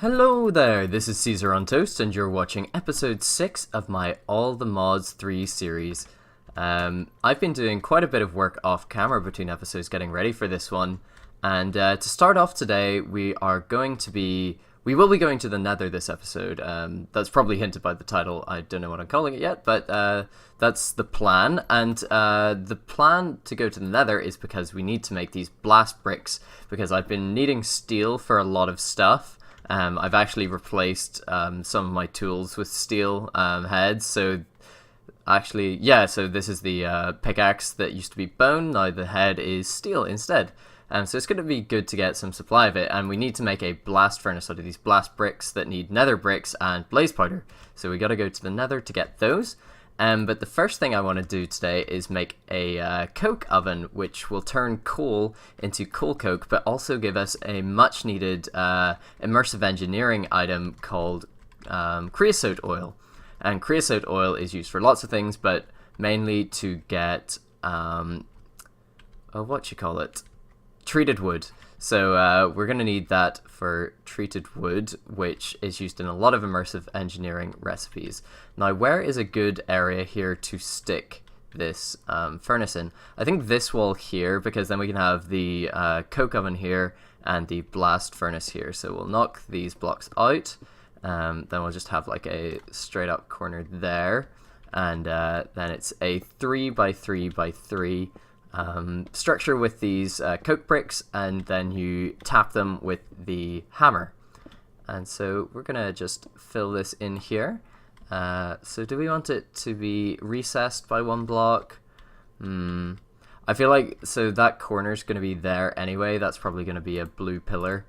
Hello there, this is Caesar on Toast, and you're watching episode 6 of my All the Mods 3 series. I've been doing quite a bit of work off camera between episodes getting ready for this one, and to start off today, we will be going to the nether this episode. That's probably hinted by the title. I don't know what I'm calling it yet, but that's the plan. And the plan to go to the nether is because we need to make these blast bricks, because I've been needing steel for a lot of stuff. I've actually replaced some of my tools with steel heads, so actually, yeah, so this is the pickaxe that used to be bone, now the head is steel instead. So it's going to be good to get some supply of it, and we need to make a blast furnace out of these blast bricks that need nether bricks and blaze powder. So we got to go to the nether to get those. But the first thing I want to do today is make a coke oven, which will turn coal into coal coke, but also give us a much needed immersive engineering item called creosote oil. And creosote oil is used for lots of things, but mainly to get, treated wood. So we're going to need that for treated wood, which is used in a lot of immersive engineering recipes. Now, where is a good area here to stick this furnace in? I think this wall here, because then we can have the coke oven here and the blast furnace here. So we'll knock these blocks out. Then we'll just have like a straight up corner there. And then it's a 3x3x3 structure with these coke bricks, and then you tap them with the hammer. And so we're gonna just fill this in here. So do we want it to be recessed by one block? I feel like, so that corner's gonna be there anyway. That's probably gonna be a blue pillar.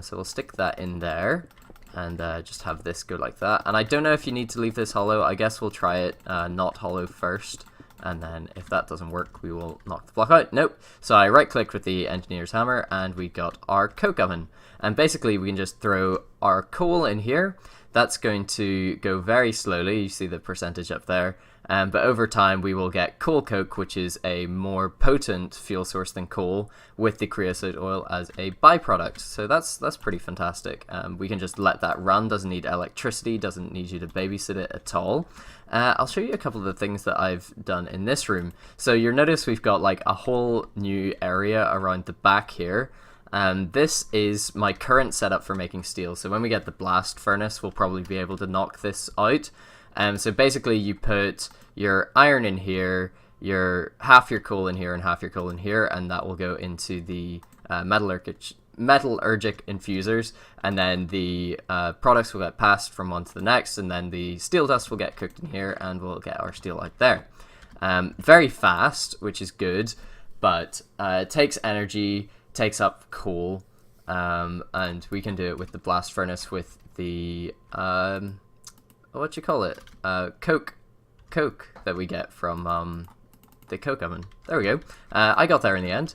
So we'll stick that in there and just have this go like that. And I don't know if you need to leave this hollow. I guess we'll try it not hollow first. And then if that doesn't work, we will knock the block out. Nope. So I right clicked with the engineer's hammer and we got our coke oven. And basically we can just throw our coal in here. That's going to go very slowly. You see the percentage up there. But over time we will get coal coke, which is a more potent fuel source than coal, with the creosote oil as a byproduct. So that's pretty fantastic. We can just let that run. Doesn't need electricity. Doesn't need you to babysit it at all. I'll show you a couple of the things that I've done in this room. So you'll notice we've got like a whole new area around the back here. This is my current setup for making steel. So when we get the blast furnace, we'll probably be able to knock this out. So basically you put your iron in here, half your coal in here and half your coal in here, and that will go into the metallurgic infusers, and then the products will get passed from one to the next, and then the steel dust will get cooked in here and we'll get our steel out there. Very fast, which is good, but it takes energy, takes up coal, and we can do it with the blast furnace with the coke that we get from the coke oven. There we go. I got there in the end.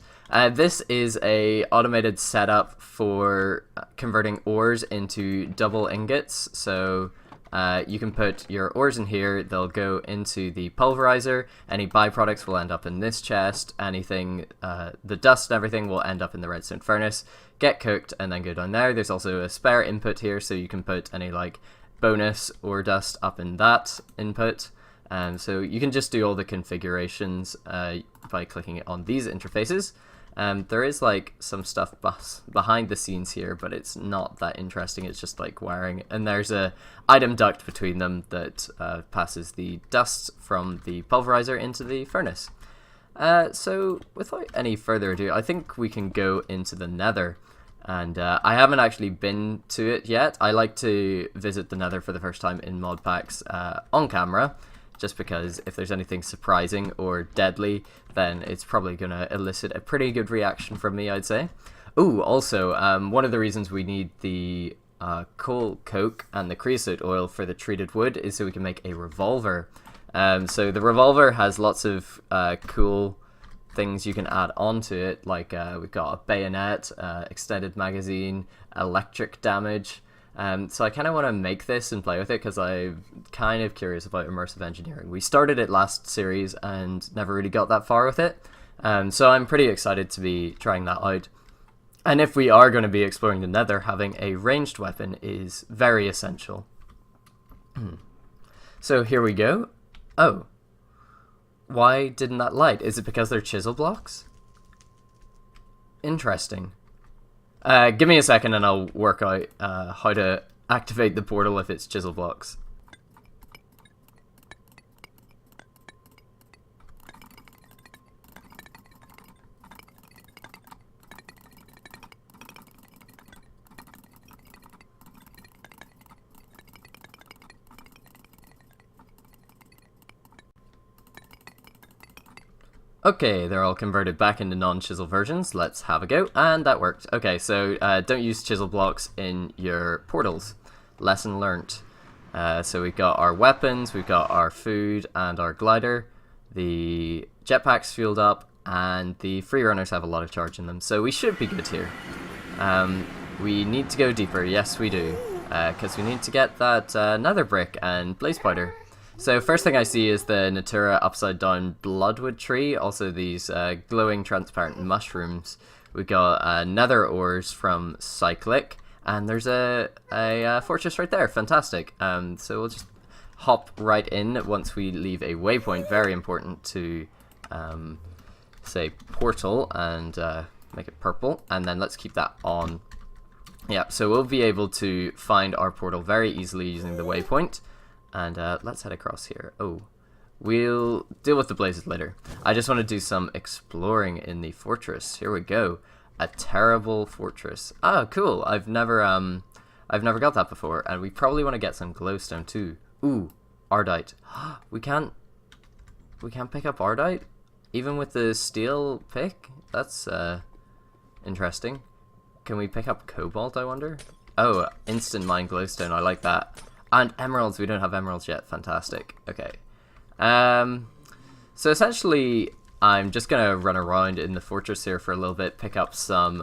This is a automated setup for converting ores into double ingots. So you can put your ores in here, they'll go into the pulverizer, any byproducts will end up in this chest, anything, the dust and everything will end up in the redstone furnace, get cooked, and then go down there. There's also a spare input here, so you can put any like bonus ore dust up in that input. So you can just do all the configurations by clicking on these interfaces. There is like some stuff behind the scenes here, but it's not that interesting. It's just like wiring, and there's a item duct between them that passes the dust from the pulverizer into the furnace. So without any further ado, I think we can go into the nether. And I haven't actually been to it yet. I like to visit the nether for the first time in mod packs on camera, just because if there's anything surprising or deadly, then it's probably going to elicit a pretty good reaction from me, I'd say. Ooh, also, one of the reasons we need the coal coke and the creosote oil for the treated wood is so we can make a revolver. So the revolver has lots of cool things you can add onto it, like we've got a bayonet, extended magazine, electric damage. So I kind of want to make this and play with it because I'm kind of curious about immersive engineering. We started it last series and never really got that far with it. So I'm pretty excited to be trying that out. And if we are going to be exploring the nether, having a ranged weapon is very essential. So here we go. Oh. Why didn't that light? Is it because they're chisel blocks? Interesting. Give me a second and I'll work out how to activate the portal if it's chisel blocks. Okay, they're all converted back into non-chisel versions. Let's have a go. And that worked. Okay, so don't use chisel blocks in your portals. Lesson learnt. So we've got our weapons, we've got our food and our glider. The jetpack's fueled up, and the free runners have a lot of charge in them. So we should be good here. We need to go deeper. Yes, we do. Because we need to get that nether brick and blaze powder. So first thing I see is the Natura upside down bloodwood tree, also these glowing transparent mushrooms. We got nether ores from Cyclic, and there's a fortress right there. Fantastic. So we'll just hop right in once we leave a waypoint. Very important to say portal and make it purple, and then let's keep that on. Yeah, so we'll be able to find our portal very easily using the waypoint. And let's head across here. Oh, we'll deal with the blazes later. I just want to do some exploring in the fortress. Here we go. A terrible fortress. Oh, cool. I've never got that before, and we probably want to get some glowstone too. Ooh, ardite. We can't pick up ardite even with the steel pick. That's interesting. Can we pick up cobalt, I wonder? Oh, instant mine glowstone. I like that. And emeralds, we don't have emeralds yet. Fantastic. Okay. So essentially, I'm just going to run around in the fortress here for a little bit, pick up some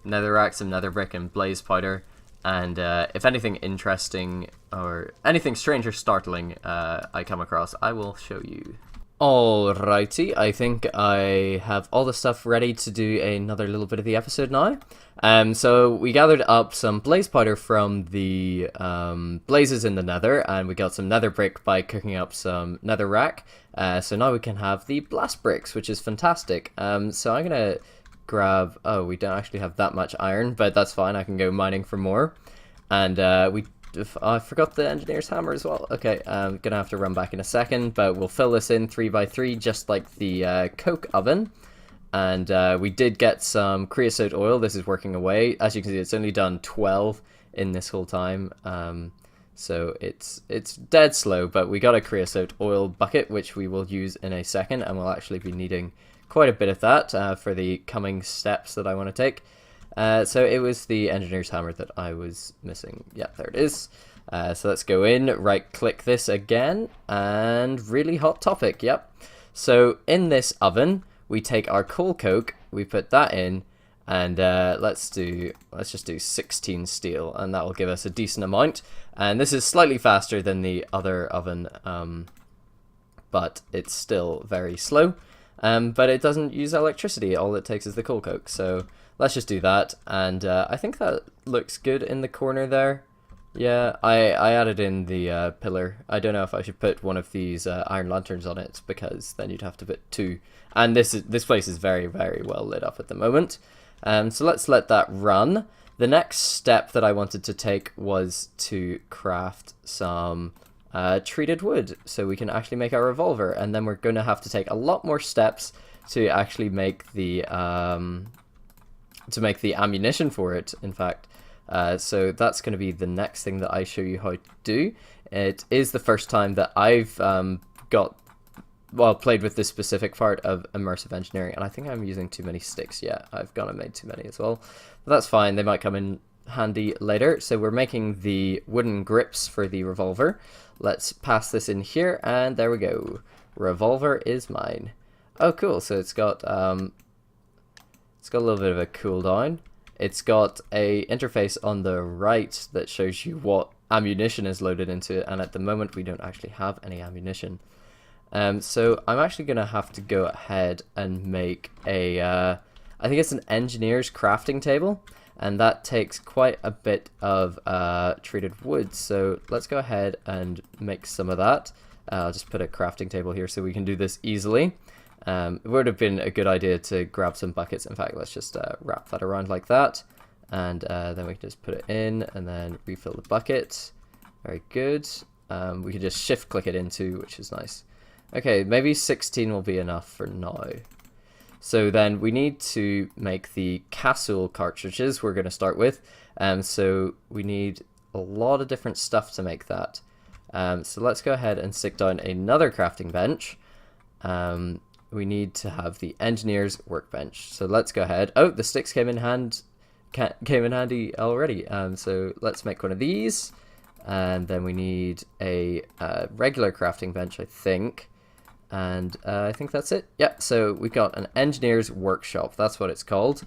netherrack, some nether brick, and blaze powder. And if anything interesting or anything strange or startling I come across, I will show you. Alrighty, I think I have all the stuff ready to do another little bit of the episode now. So we gathered up some blaze powder from the blazes in the nether, and we got some nether brick by cooking up some netherrack. So now we can have the blast bricks, which is fantastic. So I'm gonna grab, oh, we don't actually have that much iron, but that's fine, I can go mining for more. And I forgot the engineer's hammer as well. Okay, I'm gonna have to run back in a second, but we'll fill this in 3x3 just like the coke oven. And we did get some creosote oil. This is working away. As you can see, it's only done 12 in this whole time. So it's dead slow, but we got a creosote oil bucket, which we will use in a second, and we'll actually be needing quite a bit of that for the coming steps that I want to take. So it was the engineer's hammer that I was missing. Yeah, there it is. So let's go in, right click this again, and really hot topic, yep. So in this oven, we take our coal coke, we put that in, and let's just do 16 steel, and that will give us a decent amount. And this is slightly faster than the other oven, but it's still very slow. But it doesn't use electricity, all it takes is the coal coke, so let's just do that. And I think that looks good in the corner there. Yeah, I added in the pillar. I don't know if I should put one of these iron lanterns on it, because then you'd have to put two. And this place is very, very well lit up at the moment. So let's let that run. The next step that I wanted to take was to craft some treated wood, so we can actually make our revolver. And then we're going to have to take a lot more steps to actually make the ammunition for it, in fact. So that's going to be the next thing that I show you how to do. It is the first time that I've played with this specific part of immersive engineering, and I think I'm using too many sticks. Yeah, I've gone and made too many as well. But that's fine, they might come in handy later. So we're making the wooden grips for the revolver. Let's pass this in here, and there we go. Revolver is mine. Oh, cool. So it's got a little bit of a cooldown. It's got a interface on the right that shows you what ammunition is loaded into it, and at the moment we don't actually have any ammunition. So I'm actually going to have to go ahead and make a I think it's an engineer's crafting table, and that takes quite a bit of treated wood. So let's go ahead and make some of that. I'll just put a crafting table here so we can do this easily. It would have been a good idea to grab some buckets. In fact, let's just wrap that around like that, and then we can just put it in and then refill the bucket. Very good. We can just shift click it into, which is nice. Okay, maybe 16 will be enough for now. So then we need to make the capsule cartridges we're going to start with. So we need a lot of different stuff to make that. So let's go ahead and stick down another crafting bench. We need to have the engineer's workbench. So let's go ahead. Oh, the sticks came in handy already. So let's make one of these. And then we need a regular crafting bench, I think. And I think that's it. Yeah, so we've got an engineer's workshop. That's what it's called.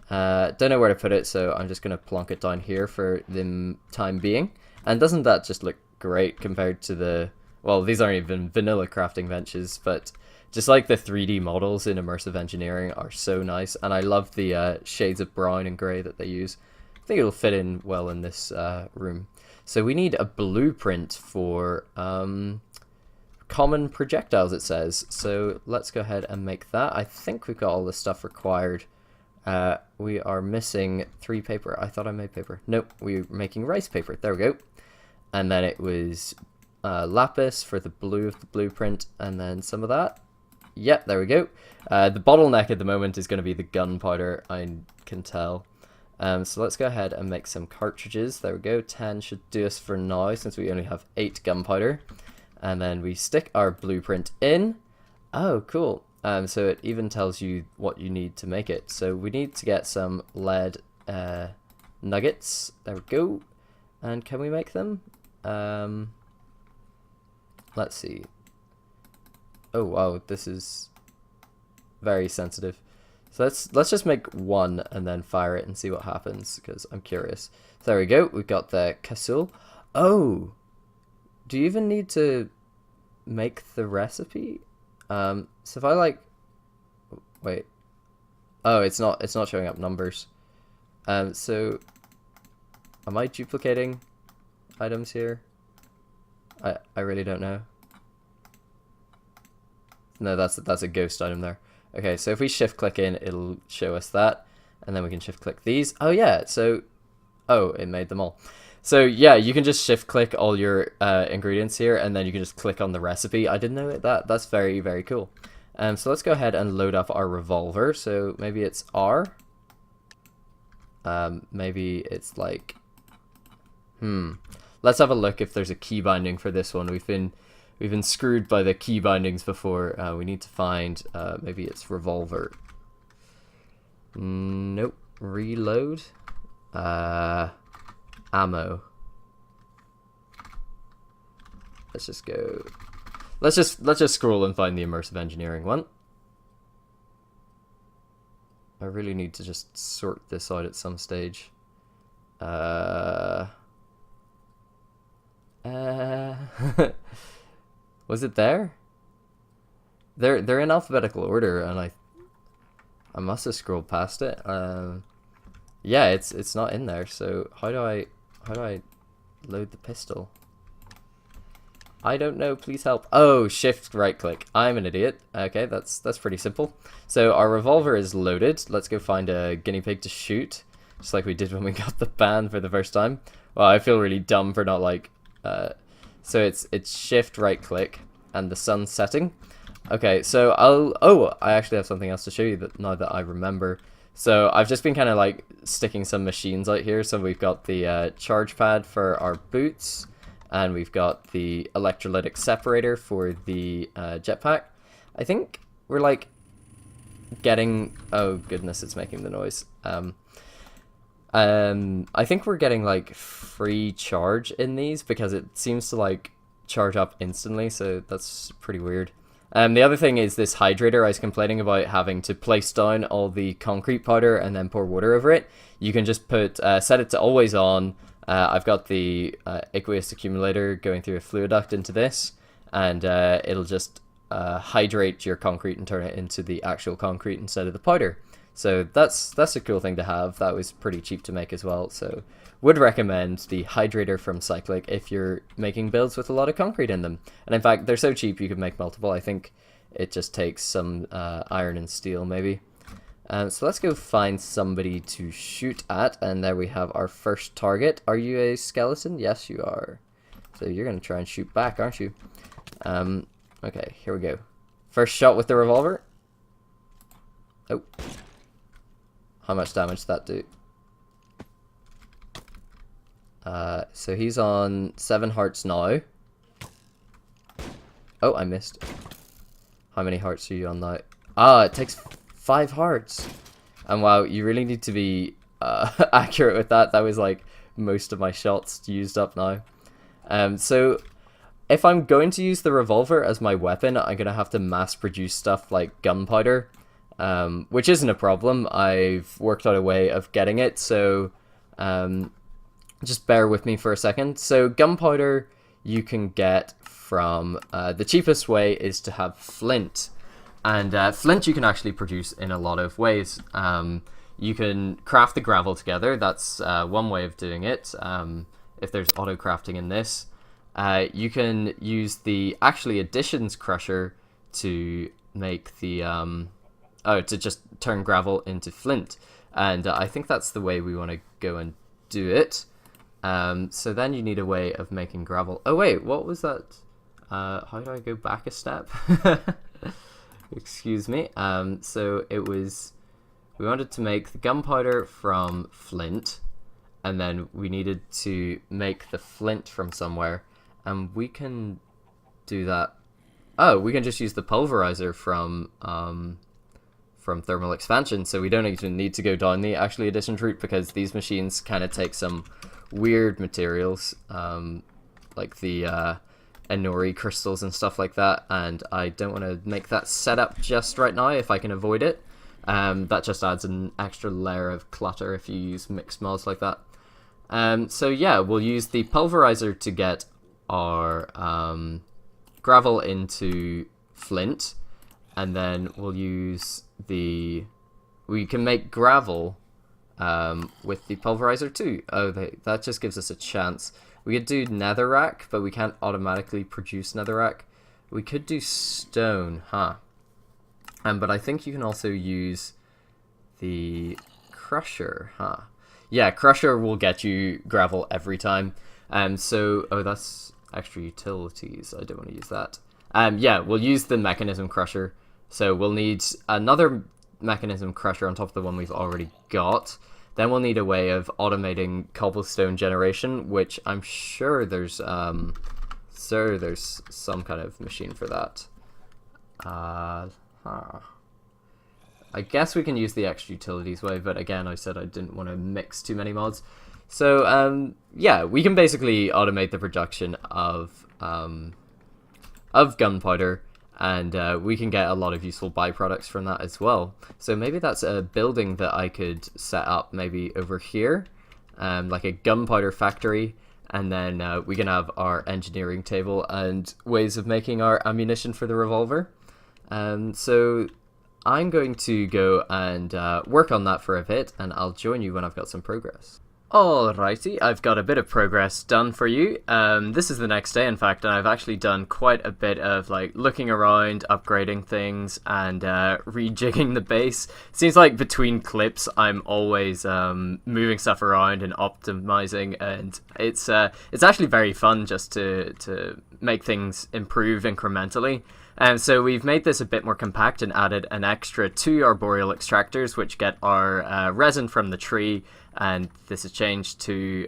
Don't know where to put it, so I'm just going to plonk it down here for the time being. And doesn't that just look great compared to the... Well, these aren't even vanilla crafting benches, but just like the 3D models in Immersive Engineering are so nice. And I love the shades of brown and grey that they use. I think it'll fit in well in this room. So we need a blueprint for... common projectiles, it says. So let's go ahead and make that. I think we've got all the stuff required. We are missing 3 paper. I thought I made paper. Nope, we're making rice paper. There we go. And then it was lapis for the blue of the blueprint, and then some of that. Yep, there we go. The bottleneck at the moment is going to be the gunpowder, I can tell. So let's go ahead and make some cartridges. There we go. 10 should do us for now, since we only have 8 gunpowder. And then we stick our blueprint in. Oh, cool. So it even tells you what you need to make it. So we need to get some lead nuggets. There we go. And can we make them? Let's see. Oh, wow. This is very sensitive. So let's just make one and then fire it and see what happens, because I'm curious. So there we go. We've got the casul. Oh! Do you even need to make the recipe? So if I like, wait, oh, it's not showing up numbers. So am I duplicating items here? I really don't know. No, that's a ghost item there. Okay, so if we shift click in, it'll show us that, and then we can shift click these. Oh yeah, so it made them all. So yeah, you can just shift click all your ingredients here, and then you can just click on the recipe. I didn't know that. That's very, very cool. So let's go ahead and load up our revolver. So maybe it's R. Maybe it's like, let's have a look if there's a key binding for this one. We've been screwed by the key bindings before. We need to find, maybe it's revolver. Nope. Reload. Ammo. Let's just go. Let's just scroll and find the Immersive Engineering one. I really need to just sort this out at some stage. Was it there? They're in alphabetical order, and I must have scrolled past it. Yeah, it's not in there. So how do I load the pistol? I don't know, please help. Oh, shift right click. I'm an idiot. Okay, that's pretty simple. So our revolver is loaded. Let's go find a guinea pig to shoot, just like we did when we got the ban for the first time. Well, I feel really dumb for not like so it's shift right click and the sun's setting. Okay, so I actually have something else to show you that now that I remember. So I've just been kind of like sticking some machines out here. So we've got the charge pad for our boots, and we've got the electrolytic separator for the jetpack. I think we're like getting, oh goodness, it's making the noise. I think we're getting like free charge in these because it seems to like charge up instantly. So that's pretty weird. The other thing is this hydrator. I was complaining about having to place down all the concrete powder and then pour water over it. You can just put set it to always on. I've got the aqueous accumulator going through a fluid duct into this, and it'll just hydrate your concrete and turn it into the actual concrete instead of the powder. So that's a cool thing to have. That was pretty cheap to make as well. So would recommend the Hydrator from Cyclic if you're making builds with a lot of concrete in them. And in fact, they're so cheap you could make multiple. I think it just takes some iron and steel maybe. So let's go find somebody to shoot at, and there we have our first target. Are you a skeleton? Yes, you are. So you're going to try and shoot back, aren't you? Okay, here we go. First shot with the revolver. Oh. How much damage did that do? So he's on 7 hearts now. Oh, I missed. How many hearts are you on now? Ah, it takes 5 hearts. And wow, you really need to be accurate with that. That was like most of my shots used up now. So if I'm going to use the revolver as my weapon, I'm going to have to mass produce stuff like gunpowder, which isn't a problem. I've worked out a way of getting it, so just bear with me for a second. So gunpowder you can get from, the cheapest way is to have flint. And flint you can actually produce in a lot of ways. You can craft the gravel together. That's one way of doing it. If there's auto crafting in this. You can use the additions crusher to make the to just turn gravel into flint, and I think that's the way we want to go and do it. So then you need a way of making gravel. Oh wait, what was that? How do I go back a step? Excuse me. So it was, we wanted to make the gunpowder from flint, and then we needed to make the flint from somewhere. And we can do that. Oh, we can just use the pulverizer from thermal expansion, so we don't even need to go down the addition route, because these machines kind of take some weird materials, like the Inori crystals and stuff like that, and I don't want to make that setup just right now if I can avoid it. That just adds an extra layer of clutter if you use mixed mods like that. So yeah, we'll use the pulverizer to get our gravel into flint, and then we'll use we can make gravel with the pulverizer too. Oh, that just gives us a chance. We could do netherrack, but we can't automatically produce netherrack. We could do stone, huh? But I think you can also use the crusher, huh? Yeah, crusher will get you gravel every time. So, oh, that's extra utilities. I don't want to use that. Yeah, we'll use the mechanism crusher. So we'll need another mechanism crusher on top of the one we've already got. Then we'll need a way of automating cobblestone generation, which I'm sure there's some kind of machine for that. I guess we can use the extra utilities way, but again, I said I didn't want to mix too many mods. So yeah, we can basically automate the production of gunpowder, and we can get a lot of useful byproducts from that as well. So maybe that's a building that I could set up maybe over here, like a gunpowder factory, and then we can have our engineering table and ways of making our ammunition for the revolver. So I'm going to go and work on that for a bit, and I'll join you when I've got some progress. Alrighty, I've got a bit of progress done for you. This is the next day, in fact, and I've actually done quite a bit of like looking around, upgrading things, and rejigging the base. Seems like between clips, I'm always moving stuff around and optimizing, and it's actually very fun just to make things improve incrementally. And so we've made this a bit more compact and added an extra 2 arboreal extractors, which get our resin from the tree, and this is changed to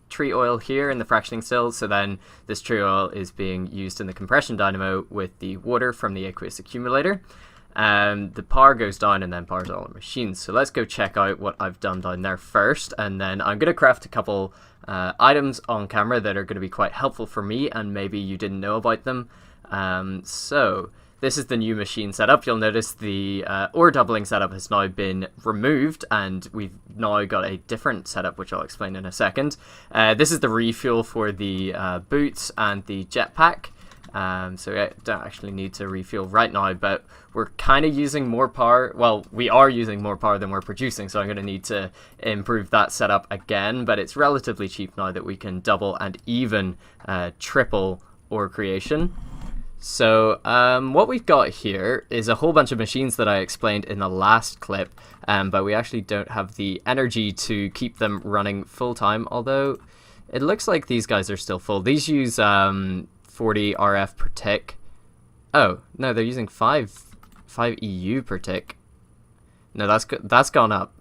tree oil here in the fractioning still. So then this tree oil is being used in the compression dynamo with the water from the aqueous accumulator. The power goes down and then powers all our machines. So let's go check out what I've done down there first, and then I'm going to craft a couple items on camera that are going to be quite helpful for me, and maybe you didn't know about them. So this is the new machine setup. You'll notice the ore doubling setup has now been removed, and we've now got a different setup, which I'll explain in a second. This is the refuel for the boots and the jetpack. So I don't actually need to refuel right now, but we're kind of using more power. Well, we are using more power than we're producing, so I'm going to need to improve that setup again, but it's relatively cheap now that we can double and even triple ore creation. So what we've got here is a whole bunch of machines that I explained in the last clip, but we actually don't have the energy to keep them running full time, although it looks like these guys are still full. These use 40 RF per tick. Oh, no, they're using 5 EU per tick. No, that's gone up.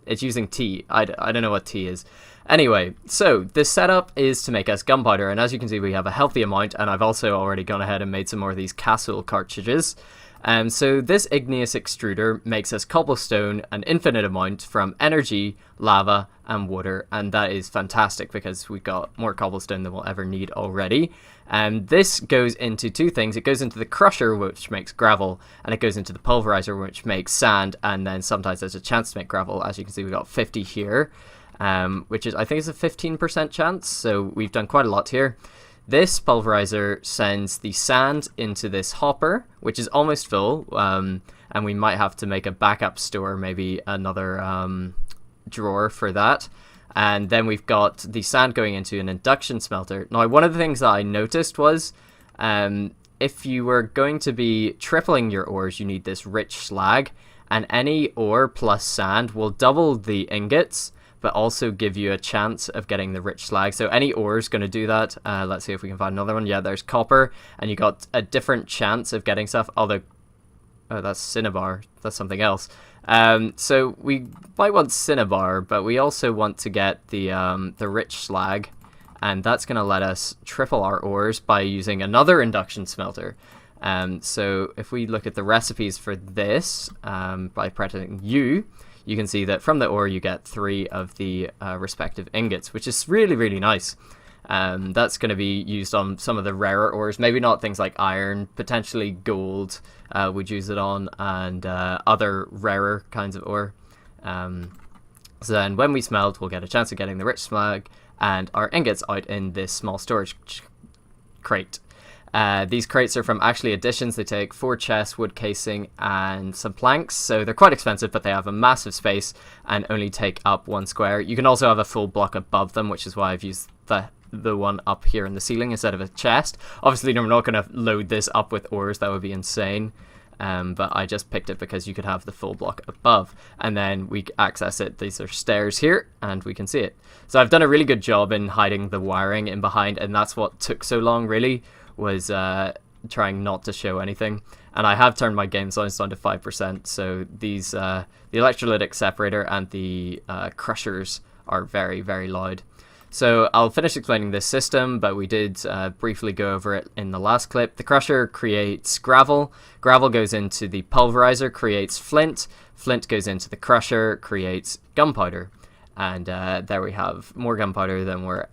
It's using T. I don't know what T is. Anyway, so this setup is to make us gunpowder, and as you can see, we have a healthy amount, and I've also already gone ahead and made some more of these capsule cartridges. So this igneous extruder makes us cobblestone an infinite amount from energy, lava, and water, and that is fantastic because we've got more cobblestone than we'll ever need already. And this goes into two things. It goes into the crusher, which makes gravel, and it goes into the pulverizer, which makes sand, and then sometimes there's a chance to make gravel. As you can see, we've got 50 here, which is, I think, is a 15% chance, so we've done quite a lot here. This pulverizer sends the sand into this hopper, which is almost full, and we might have to make a backup store, maybe another drawer for that. And then we've got the sand going into an induction smelter. Now, one of the things that I noticed was if you were going to be tripling your ores, you need this rich slag, and any ore plus sand will double the ingots, but also give you a chance of getting the rich slag. So any ore is going to do that. Let's see if we can find another one. Yeah, there's copper, and you got a different chance of getting stuff. Although, oh, that's cinnabar. That's something else. So we might want cinnabar, but we also want to get the rich slag, and that's going to let us triple our ores by using another induction smelter. So if we look at the recipes for this, by pressing U, you can see that from the ore you get 3 of the respective ingots, which is really, really nice. That's going to be used on some of the rarer ores, maybe not things like iron, potentially gold we'd use it on, and other rarer kinds of ore. So then when we smelt, we'll get a chance of getting the rich slag and our ingots out in this small storage crate. These crates are from actually additions. They take 4 chests, wood casing, and some planks, so they're quite expensive, but they have a massive space and only take up 1 square. You can also have a full block above them, which is why I've used the one up here in the ceiling instead of a chest. Obviously, I'm not going to load this up with ores, that would be insane. But I just picked it because you could have the full block above, and then we access it. These are stairs here, and we can see it. So I've done a really good job in hiding the wiring in behind, and that's what took so long, really, was trying not to show anything. And I have turned my game size down to 5%, so these the electrolytic separator and the crushers are very, very loud. So I'll finish explaining this system, but we did briefly go over it in the last clip. The crusher creates gravel. Gravel goes into the pulverizer, creates flint. Flint goes into the crusher, creates gunpowder. And there we have more gunpowder than we're...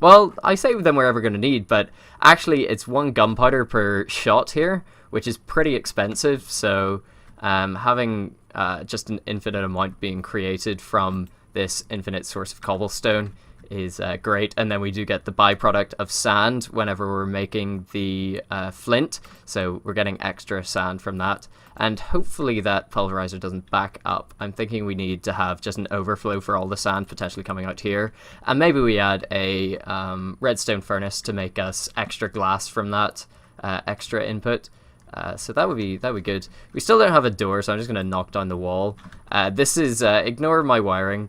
well, I say than we're ever going to need, but actually it's 1 gunpowder per shot here, which is pretty expensive. So having just an infinite amount being created from this infinite source of cobblestone is great. And then we do get the byproduct of sand whenever we're making the flint, so we're getting extra sand from that, and hopefully that pulverizer doesn't back up. I'm thinking we need to have just an overflow for all the sand potentially coming out here, and maybe we add a redstone furnace to make us extra glass from that extra input. So that would be good. We still don't have a door, so I'm just going to knock down the wall. This is ignore my wiring.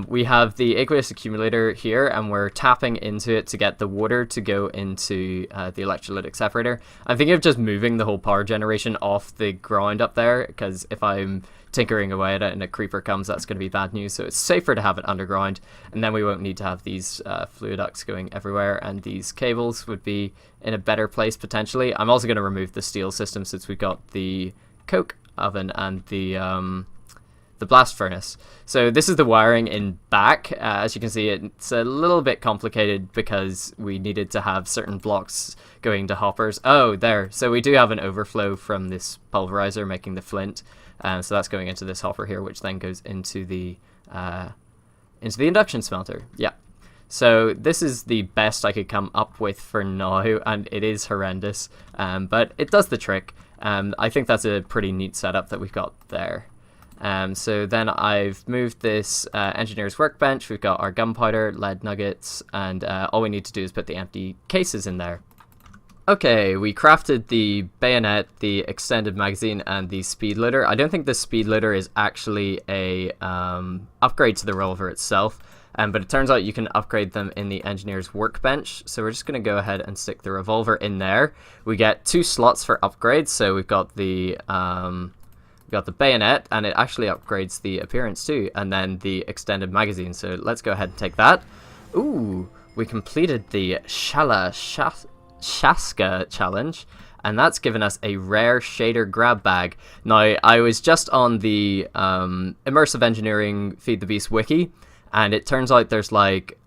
We have the aqueous accumulator here, and we're tapping into it to get the water to go into the electrolytic separator. I'm thinking of just moving the whole power generation off the ground up there, because if I'm tinkering away at it and a creeper comes, that's going to be bad news. So it's safer to have it underground, and then we won't need to have these fluid ducts going everywhere, and these cables would be in a better place potentially. I'm also going to remove the steel system since we've got the coke oven and the blast furnace. So this is the wiring in back. As you can see, it's a little bit complicated because we needed to have certain blocks going to hoppers. Oh, there. So we do have an overflow from this pulverizer making the flint. So that's going into this hopper here, which then goes into the induction smelter. Yeah. So this is the best I could come up with for now, and it is horrendous, but it does the trick. I think that's a pretty neat setup that we've got there. So then I've moved this engineer's workbench. We've got our gunpowder, lead nuggets, and all we need to do is put the empty cases in there. Okay, we crafted the bayonet, the extended magazine, and the speed loader. I don't think the speed loader is actually a upgrade to the revolver itself, but it turns out you can upgrade them in the engineer's workbench. So we're just going to go ahead and stick the revolver in there. We get 2 slots for upgrades, so we've got the bayonet, and it actually upgrades the appearance too, and then the extended magazine. So let's go ahead and take that. Ooh, we completed the Shaska challenge, and that's given us a rare shader grab bag. Now, I was just on the Immersive Engineering Feed the Beast wiki, and it turns out there's like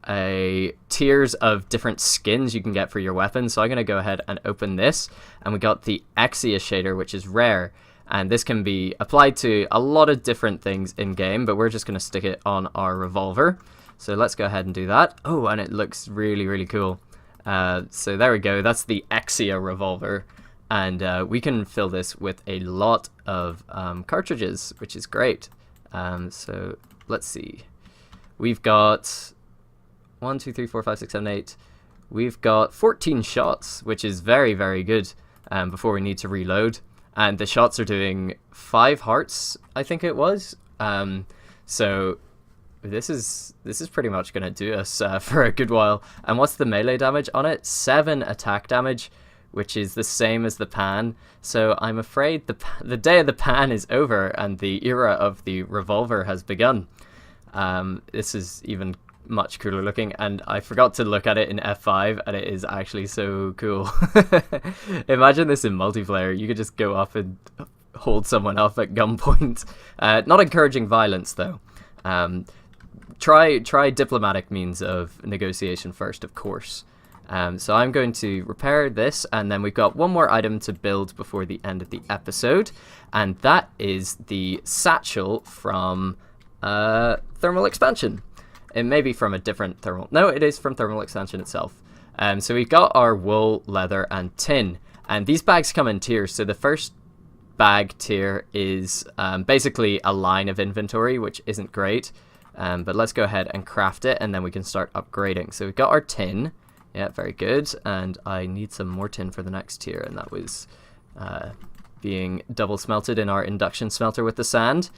tiers of different skins you can get for your weapon. So I'm going to go ahead and open this, and we got the Exia shader, which is rare, and this can be applied to a lot of different things in game, but we're just going to stick it on our revolver. So let's go ahead and do that. Oh, and it looks really, really cool. So there we go, that's the Exia revolver, and we can fill this with a lot of cartridges, which is great. So let's see, we've got 1, 2, 3, 4, 5, 6, 7, 8. We've got 14 shots, which is very, very good before we need to reload, and the shots are doing 5 hearts, I think it was. So this is pretty much going to do us for a good while. And what's the melee damage on it? 7 attack damage, which is the same as the pan. So I'm afraid the day of the pan is over and the era of the revolver has begun. This is even much cooler looking, and I forgot to look at it in F5, and it is actually so cool. Imagine this in multiplayer. You could just go up and hold someone up at gunpoint. Not encouraging violence though. Try diplomatic means of negotiation first, of course. So I'm going to repair this, and then we've got one more item to build before the end of the episode, and that is the satchel from thermal expansion. It may be from a different thermal. No, it is from thermal expansion itself. So we've got our wool, leather, and tin, and these bags come in tiers. So the first bag tier is basically a line of inventory, which isn't great. But let's go ahead and craft it, and then we can start upgrading. So we've got our tin. Yeah, very good. And I need some more tin for the next tier, and that was being double smelted in our induction smelter with the sand.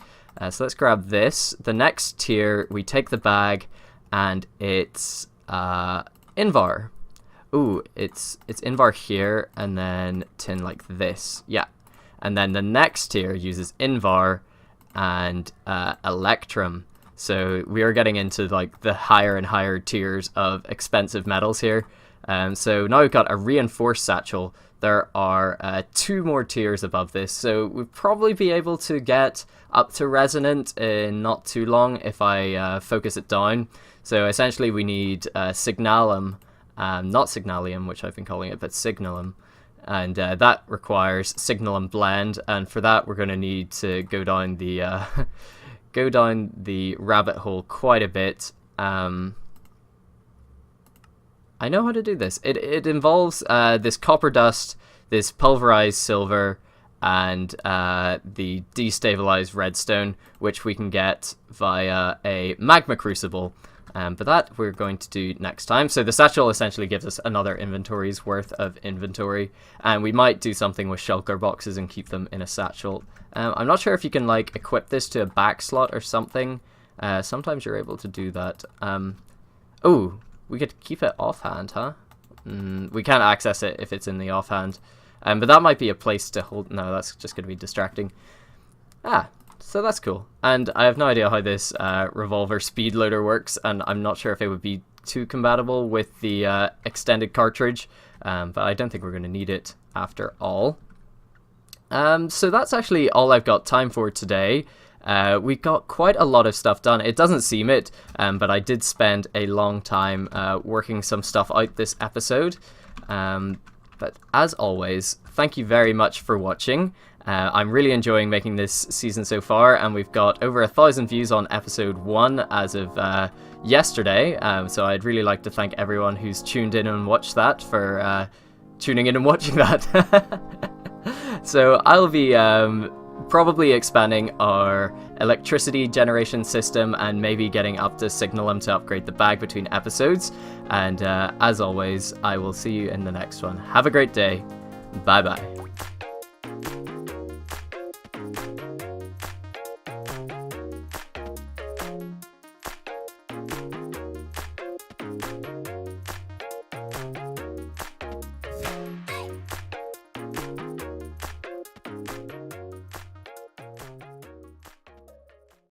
So let's grab this. The next tier, we take the bag, and it's Invar. Ooh, it's Invar here, and then tin like this. Yeah. And then the next tier uses Invar and Electrum. So we are getting into like the higher and higher tiers of expensive metals here. So now we've got a reinforced satchel. There are 2 more tiers above this, so we'll probably be able to get up to resonant in not too long if I focus it down. So essentially we need signalum, not signalium, which I've been calling it, but signalum. And that requires signalum blend, and for that we're going to need to go down the rabbit hole quite a bit. I know how to do this. It involves this copper dust, this pulverized silver, and the destabilized redstone, which we can get via a magma crucible. But that we're going to do next time. So the satchel essentially gives us another inventory's worth of inventory, and we might do something with shulker boxes and keep them in a satchel. I'm not sure if you can like equip this to a back slot or something. Sometimes you're able to do that. Oh, we could keep it offhand, huh? We can't access it if it's in the offhand. But that might be a place to hold. No, that's just going to be distracting. So that's cool. And I have no idea how this revolver speed loader works, and I'm not sure if it would be too compatible with the extended cartridge, but I don't think we're going to need it after all. So that's actually all I've got time for today. We got quite a lot of stuff done. It doesn't seem it, but I did spend a long time working some stuff out this episode. But as always, thank you very much for watching. I'm really enjoying making this season so far, and we've got over 1,000 views on episode 1 as of yesterday. So I'd really like to thank everyone who's tuned in and watched that for tuning in and watching that. So I'll be probably expanding our electricity generation system and maybe getting up to Signalum to upgrade the bag between episodes. And as always, I will see you in the next one. Have a great day. Bye bye.